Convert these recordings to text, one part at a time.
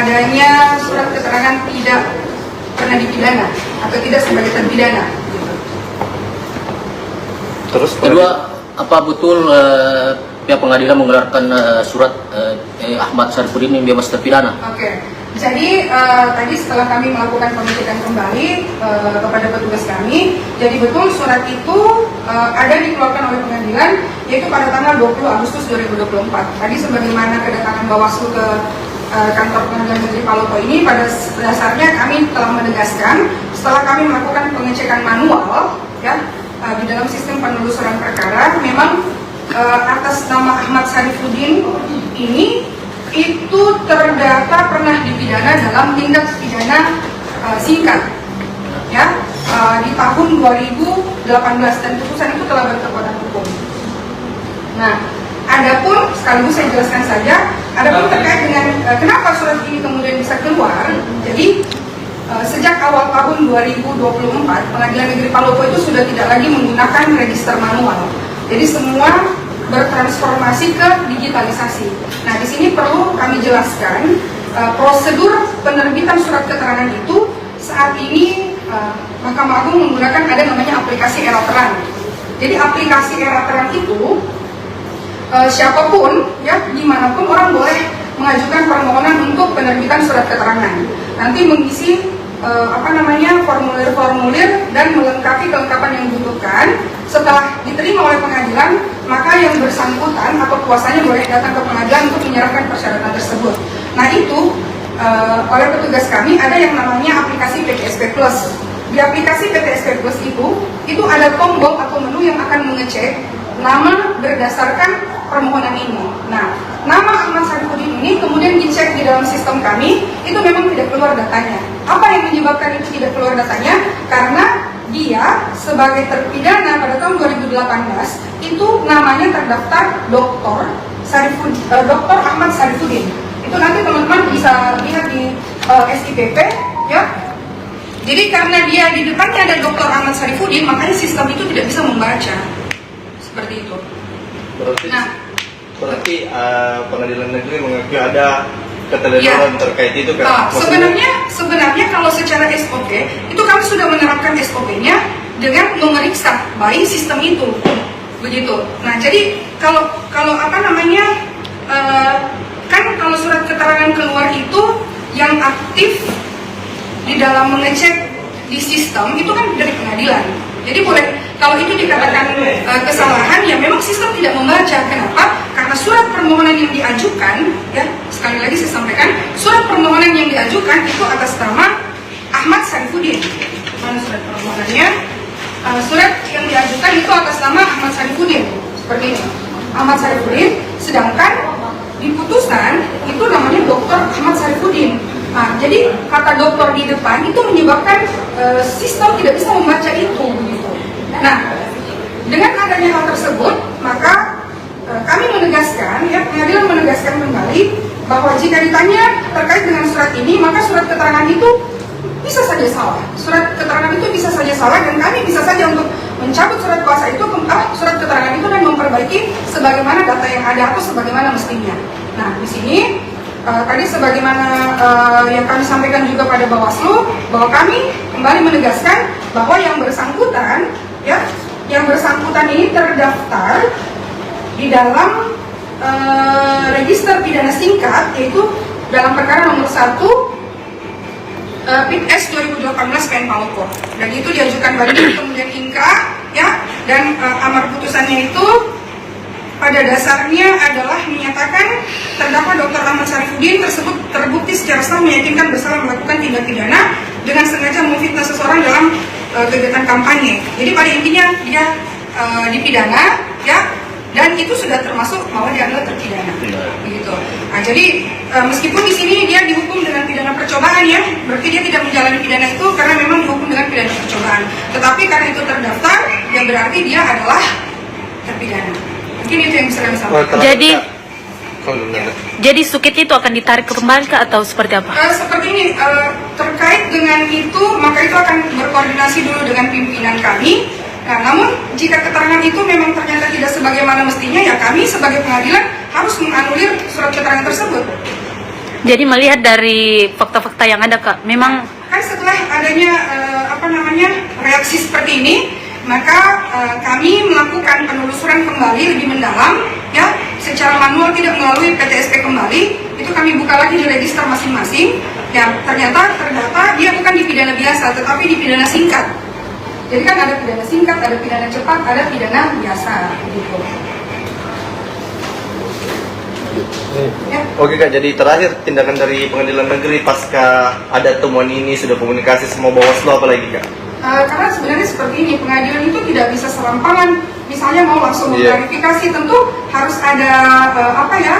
adanya surat keterangan tidak pernah dipidana atau tidak sebagai terpidana. Terus kedua, apa betul pihak pengadilan mengeluarkan surat Ahmad Syarifuddin yang bebas terpidana? Oke. Jadi tadi setelah kami melakukan pengecekan kembali kepada petugas kami, jadi betul surat itu ada dikeluarkan oleh pengadilan yaitu pada tanggal 20 Agustus 2024. Tadi sebagaimana kedatangan Bawaslu ke kantor pengadilan negeri Palopo ini, pada dasarnya kami telah menegaskan setelah kami melakukan pengecekan manual ya di dalam sistem penelusuran perkara, memang atas nama Ahmad Syarifuddin ini itu terdata pernah dipidana dalam tindak pidana singkat ya di tahun 2018 dan putusan itu telah berkekuatan hukum. Nah, adapun sekaligus saya jelaskan saja, adapun terkait dengan kenapa surat ini kemudian bisa keluar. Jadi sejak awal tahun 2024 Pengadilan Negeri Palopo itu sudah tidak lagi menggunakan register manual. Jadi semua bertransformasi ke digitalisasi. Nah, di sini perlu kami jelaskan prosedur penerbitan surat keterangan itu saat ini Mahkamah Agung menggunakan ada namanya aplikasi Era Terang. Jadi aplikasi Era Terang itu siapapun ya dimanapun orang boleh mengajukan permohonan untuk penerbitan surat keterangan. Nanti mengisi formulir-formulir dan melengkapi kelengkapan yang dibutuhkan. Setelah diterima oleh pengadilan, maka yang bersangkutan atau kuasanya boleh datang ke pengadilan untuk menyerahkan persyaratan tersebut. Nah itu oleh petugas kami ada yang namanya aplikasi PTSP Plus. Di aplikasi PTSP Plus itu ada tombol atau menu yang akan mengecek nama berdasarkan permohonan ini. Nah, nama Ahmad Syarifuddin ini kemudian dicek di dalam sistem kami, itu memang tidak keluar datanya. Apa yang menyebabkan itu tidak keluar datanya? Karena dia sebagai terpidana pada tahun 2018 itu namanya terdaftar Dr. Ahmad Syarifuddin. Itu nanti teman-teman bisa lihat di SIPP ya. Jadi karena dia di depannya ada Dr. Ahmad Syarifuddin, makanya sistem itu tidak bisa membaca. Seperti itu. Berarti pengadilan negeri mengakui ada keteledoran terkait itu kan? Sebenarnya kalau secara SOP itu kami sudah menerapkan SOP-nya dengan memeriksa baik sistem itu, begitu. Nah jadi kalau kalau surat keterangan keluar itu yang aktif di dalam mengecek di sistem itu kan dari pengadilan. Jadi boleh kalau itu dikatakan kesalahan, ya memang sistem tidak membaca. Kenapa? Karena surat permohonan yang diajukan, ya sekali lagi saya sampaikan, surat permohonan yang diajukan itu atas nama Ahmad Syarifuddin. Mana surat permohonannya? Surat yang diajukan itu atas nama Ahmad Syarifuddin, seperti ini, Ahmad Syarifuddin. Sedangkan di putusan itu namanya Dr. Ahmad Syarifuddin. Nah, jadi kata dokter di depan itu menyebabkan sistem tidak bisa membaca itu, begitu. Nah, dengan adanya hal tersebut, maka kami menegaskan, ya pengadilan menegaskan kembali bahwa jika ditanya terkait dengan surat ini, maka surat keterangan itu bisa saja salah. Surat keterangan itu bisa saja salah dan kami bisa saja untuk mencabut surat kuasa itu, surat keterangan itu dan memperbaiki sebagaimana data yang ada atau sebagaimana mestinya. Nah, di sini tadi sebagaimana yang kami sampaikan juga pada Bawaslu, bahwa kami kembali menegaskan bahwa yang bersangkutan ini terdaftar di dalam register pidana singkat, yaitu dalam perkara nomor 1 PIPS 2018 PN Palopo, dan itu diajukan banding kemudian Inka ya, dan amar putusannya itu pada dasarnya adalah menyatakan terdakwa Dr. Ahmad Syarifuddin tersebut terbukti secara sah meyakinkan bersalah melakukan tindak pidana dengan sengaja memfitnah seseorang dalam kegiatan kampanye. Jadi pada intinya dia dipidana ya, dan itu sudah termasuk bahwa dia adalah terpidana. Begitu. Nah, jadi meskipun di sini dia dihukum dengan pidana percobaan ya, berarti dia tidak menjalani pidana itu karena memang dihukum dengan pidana percobaan. Tetapi karena itu terdaftar, ya berarti dia adalah terpidana. Mungkin itu yang bisa kami sampaikan. Jadi sukit itu akan ditarik kembali atau seperti apa? Seperti ini, terkait dengan itu, maka itu akan berkoordinasi dulu dengan pimpinan kami. Nah, namun jika keterangan itu memang ternyata tidak sebagaimana mestinya, ya kami sebagai pengadilan harus menganulir surat keterangan tersebut. Jadi melihat dari fakta-fakta yang ada Kak, memang Kan setelah adanya reaksi seperti ini, maka kami melakukan penelusuran kembali lebih mendalam, ya, secara manual tidak melalui PTSP kembali. Itu kami buka lagi di register masing-masing. Ya, ternyata terdata dia bukan di pidana biasa, tetapi di pidana singkat. Jadi kan ada pidana singkat, ada pidana cepat, ada pidana biasa, gitu. Ya. Oke Kak, jadi terakhir tindakan dari pengadilan negeri pasca ada temuan ini, sudah komunikasi sama Bawaslu apa lagi Kak? Karena sebenarnya seperti ini, pengadilan itu tidak bisa serampangan, misalnya mau langsung Iya. mengklarifikasi, tentu harus ada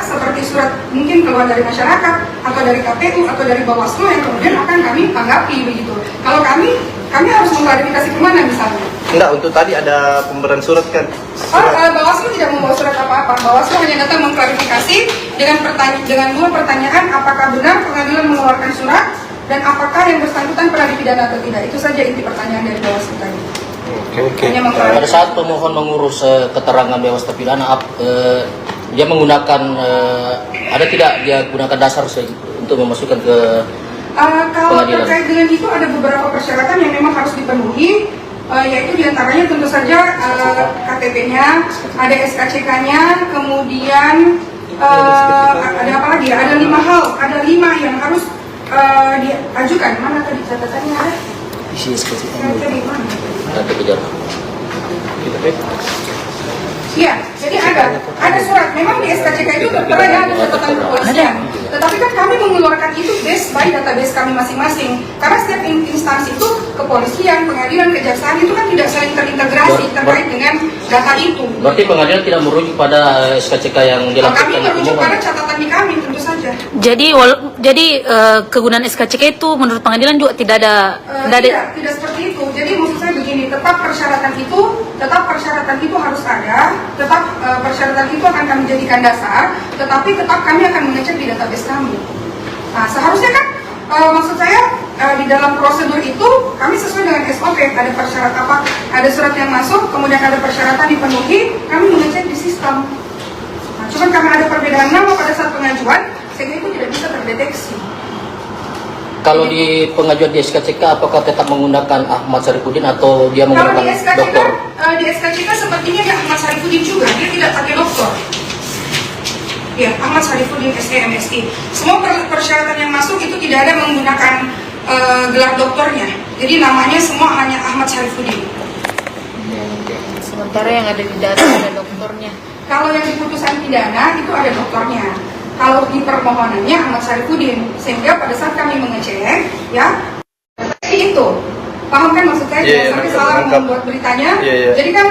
seperti surat mungkin keluar dari masyarakat atau dari KPU atau dari Bawaslu yang kemudian akan kami tanggapi begitu. Kalau kami harus mengklarifikasi kemana misalnya? Enggak, untuk tadi ada pemberian surat kan? Bawaslu tidak membawa surat apa-apa. Bawaslu hanya datang mengklarifikasi dengan dua pertanyaan, apakah benar pengadilan mengeluarkan surat dan apakah yang bersangkutan pernah dipidana atau tidak. Itu saja inti pertanyaan dari Bawaslu tadi. Oke. Hanya Pada mengklarifikasi. saat pemohon mengurus keterangan bebas terpidana, dia menggunakan ada tidak dia gunakan dasar untuk memasukkan ke Kalau pengadilan? terkait dengan itu ada beberapa persyaratan yang memang harus dipenuhi, yaitu diantaranya tentu saja KTP-nya, ada SKCK-nya, kemudian ada apa lagi? Ada 5 hal, ada 5 yang harus diajukan. Mana tadi catatannya ada? isi SKCK Tadi mana? nanti kejar. Iya, jadi ada surat. Memang di SKCK itu tertera ya ada catatan kepolisian. Tetapi kan kami mengeluarkan itu based by database kami masing-masing. Karena setiap instansi itu, kepolisian, pengadilan, kejaksaan itu kan tidak saling terintegrasi terkait dengan data itu. Berarti pengadilan tidak merujuk pada SKCK yang Kami dilakukan di merujuk pada pemohon. catatan di kami tentu saja. jadi kegunaan SKCK itu menurut pengadilan juga tidak ada Tidak seperti itu. Jadi maksud saya begini, tetap persyaratan itu harus ada, tetap persyaratan itu akan kami jadikan dasar, tetapi tetap kami akan mengecek di database kami. Nah, seharusnya kan maksud saya di dalam prosedur itu kami sesuai dengan SOP, ada persyarat apa, ada surat yang masuk, kemudian ada persyaratan dipenuhi, kami mengecek di sistem. Nah, cuman karena ada perbedaan nama pada saat pengajuan, sehingga itu tidak bisa terdeteksi. Kalau di pengajuan di SKCK, apakah tetap menggunakan Ahmad Sarifudin atau dia Kalau menggunakan di SKCK, dokter? di SKCK sepertinya dia Ahmad Sarifudin juga, dia tidak pakai dokter. Ya, Ahmad Sarifudin SMSI. Semua persyaratan yang masuk itu tidak ada menggunakan gelar doktornya. Jadi namanya semua hanya Ahmad Sarifudin. sementara yang ada di data ada dokternya. Kalau yang di putusan pidana itu ada doktornya. Kalau di permohonannya Ahmad Sarifudin. Sehingga pada saat kami mengecek, ya, itu. Paham kan maksud saya? Iya, Jangan sampai nangkap, salah nangkap. membuat beritanya. Iya. Jadi kan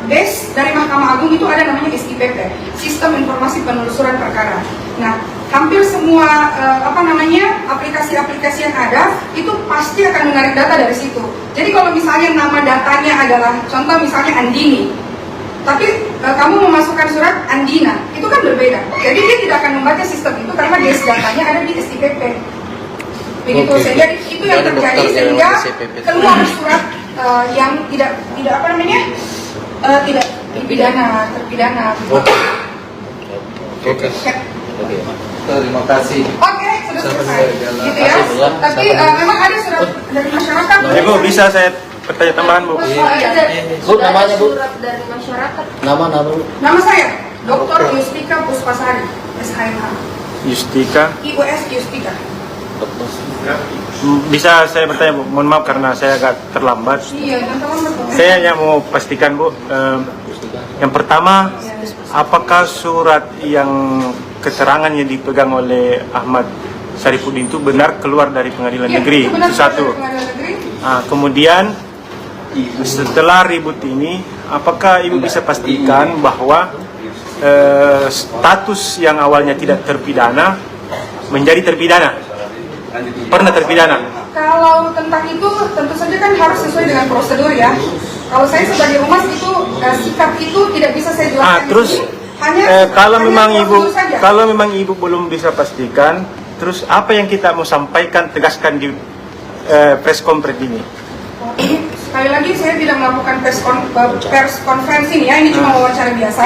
base dari Mahkamah Agung itu ada namanya SIPP, Sistem Informasi Penelusuran Perkara. Nah, hampir semua aplikasi-aplikasi yang ada itu pasti akan menarik data dari situ. Jadi kalau misalnya nama datanya adalah contoh misalnya Andini, tapi kamu memasukkan surat Andina, itu kan berbeda. Jadi dia tidak akan membaca sistem itu karena base datanya ada di SIPP. Begitu, Oke. sehingga itu yang Jadi terjadi dokter sehingga yang SIPP. keluar surat yang tidak terpidana. Oke. Ya. Oke. Terima kasih. Oke, sudah selesai. Gitu ya. Makasih, ya. Tapi memang ada surat dari masyarakat. Ibu bisa saya bertanya tambahan Bu? Oh, iya. Bu, namanya Bu? Surat dari masyarakat. Nama Bu. Nama saya Dr. Yustika Puspasari, SHMH. Justika. IUS Yustika. Dokter. Bisa saya bertanya Bu? Mohon maaf karena saya agak terlambat. Iya, dan tolong bertemu. Saya hanya mau pastikan Bu, yang pertama, apakah surat yang keterangannya dipegang oleh Ahmad Sarifudin itu benar keluar dari pengadilan Iya, negeri? itu benar Itu satu. dari Pengadilan Negeri. Kemudian setelah ribut ini, apakah Ibu bisa pastikan bahwa status yang awalnya tidak terpidana menjadi terpidana? Pernah terpidana? Kalau tentang itu tentu saja kan harus sesuai dengan prosedur ya. Kalau saya sebagai humas itu sikap itu tidak bisa saya jelaskan. di Terus sini. Hanya kalau hanya memang prosedur saja. Ibu belum bisa pastikan, terus apa yang kita mau sampaikan tegaskan di press conference ini? Ini sekali lagi saya tidak melakukan pers konferensi nih ya, ini cuma wawancara biasa.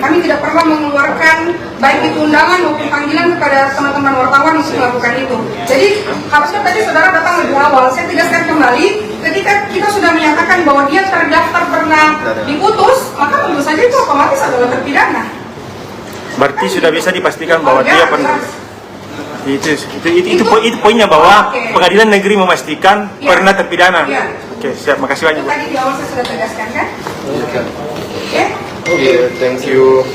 Kami tidak pernah mengeluarkan baik itu undangan maupun panggilan kepada teman-teman wartawan untuk melakukan itu. Jadi harusnya tadi saudara datang lebih awal. Saya tegaskan kembali, ketika kita sudah menyatakan bahwa dia terdaftar pernah diputus, maka tentu saja itu otomatis adalah terpidana. Berarti sudah bisa dipastikan bahwa Ya, dia pernah. jelas. Itu poinnya bahwa Oke. pengadilan negeri memastikan Ya. pernah terpidana. Ya. Oke, siap. Makasih banyak, Itu Bu. tadi di awal saya sudah tegaskan kan? Oke. Oke, thank you.